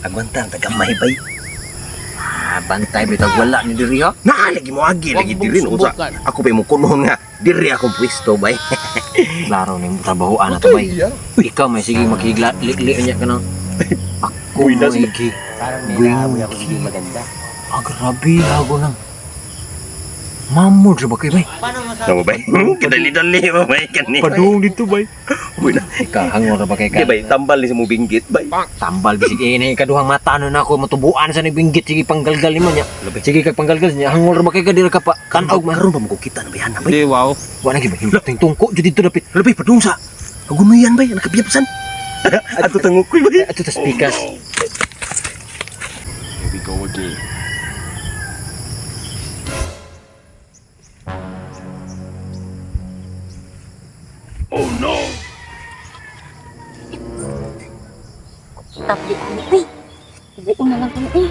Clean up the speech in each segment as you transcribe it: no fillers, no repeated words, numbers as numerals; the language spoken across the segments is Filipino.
Agwantang tagamay bay. Bantay bitag wala ni diri ha. Lagi mo agi lagi Wag diri mong no sa. subukan. Ako pa mo kuno nga diri akong pwesto bay. Klaro ning trabahoan na to bay. Ikaw may sige makigla likli unya ka nang. Ako Uy, mo nasi- igi. Parang may naamoy ako hindi maganda. Grabe hago nang. Mamod sa bakay bay. Tama bay. Kadali-dali mo bay kani. Padung dito bay. Uy na. Kahangor ra bakay Di ka. bay tambal ni sa mo binggit bay. Tambal bisig ini kaduhang mata na ako matubuan sa nagbinggit sige panggalgal nimo nya. Sige kag panggalgal niya hangol ra bakay ka dira ka pa kanaog man. Karon pa mo kita na bayan na bay. Di wow. Wa na gibay ting tungko jud dito dapit. Labay padung sa. Agumayan bay nakabiyapsan. Ato tangukoy bay. Ato ta speakers. Here we go again. Oh no. Tapi ay, hindi na lang kami eh.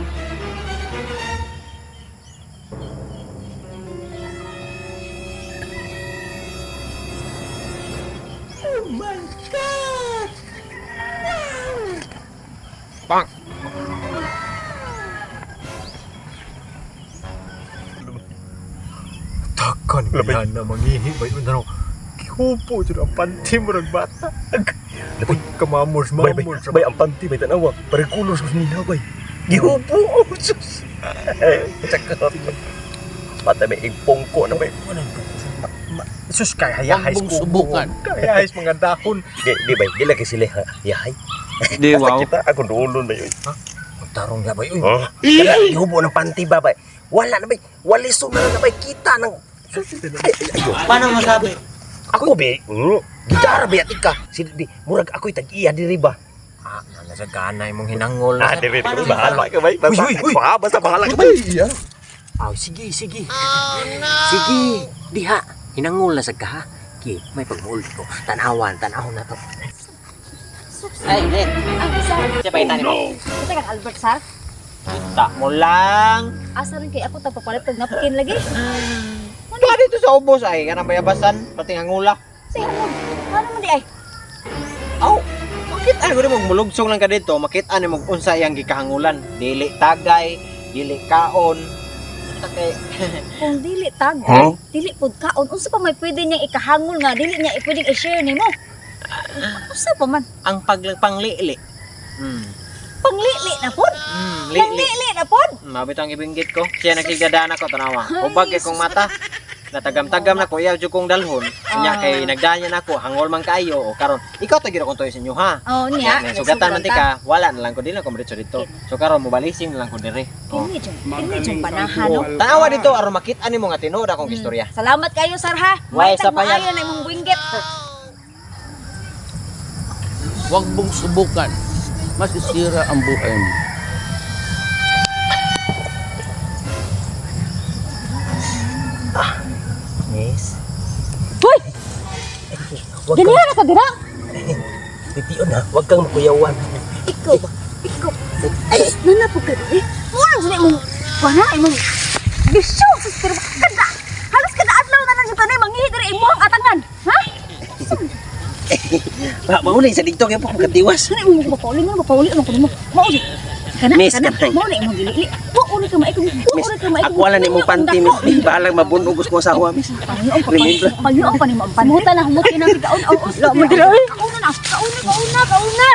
Takkan yan na mangihi bay unano. Kihupo jud ang panty mo rag bata. Labay kamamos Bay bay. Bay ang panty bay tanawa. Parikulos sa nina bay. Gihupo sus. Cakap. Patay may igpongko na bay. Sus kay hayahis Wag mong subukan. Hayahis mga dahon. Di bay. Di lagi sila yahay. Di wow. Kita ako dulon bay. Tarong ya bay. Oh. Kaya gihupo ng panty ba bay. Wala na bay. Waliso na na bay kita ng. Paano masabi? Ako be. Gitara ba yatik ka? Di murag ako'y tag-iya diri ba? Nasa ganay mong hinangol. Di bay. Bahala ka bay. Uy. Basta bahala ka bay. Aw sige. Sige, diha. Hinangol na sa ka ha. Ki, may pagmuol ko. Tanahon na to. Ay, hindi. Ang sir, Siya pa itan mo. kita kan Albert sir. Kita mo lang. Asa rin kay ako tapapalit kag napkin lagi. Kaya dito sa ubos ay kanang bayabasan, pati ngula. Say ano man di ay. Aw, makita ko mo mulugsong lang ka dito, makita ni mo unsa iyang gikahangulan. Dili tagay, dili kaon. Takay. Kung dili tagay, Huh? dili pud kaon, unsa pa may pwede niyang ikahangol nga dili niya pwedeng i-share nimo? Unsa pa man? Ang panglili. Panglili na pud. Lili. Panglili na pud. Mabit ang ibinggit ko. Siya nagsigdadaan ako tanawa. Ubag kay kong mata. Natagam-tagam na ko iyaw jud kong dalhon. Nya kay nagdanya na ako hangol man kaayo o karon ikaw ta gyud akong toy sa inyo ha. Oh niya. Nya sugatan man tika, wala na lang ko dili na ko diretso dito. So karon mobalising na lang ko dire. Oh. Kini jud panahan no. Tanawa dito aron makita nimo nga tinuod akong istorya. Salamat kayo sir ha. Way, May sa payan. tagmaayo na imong buinggit. Huwag mong subukan. Masisira ang buhay mo. Miss. Hoy, Wag ganyan kang na ka dira. titiyon ha. Wag kang makuyawan. Ikaw. Ay, nana po ka diri. Murang sila imong wala imong bisyo sa pero kada. Halos kada adlaw na lang tanay mangihi diri imong atangan. Ha? Maulay sa dito kaya po katiwas. Kana imong mapauli na mapauli ano kuno mo. Mauli. Kana Miss, kana kanay. mauli imong dili. Mauli ka maikog. Miss, ako wala ni mong panty, miss. Di balang mabunugos mo sa awa, miss. Remember? Pagyo pa ni mo. Pamuta na humot kinang kaon. Oh, mo dira. Kauna na. Kauna.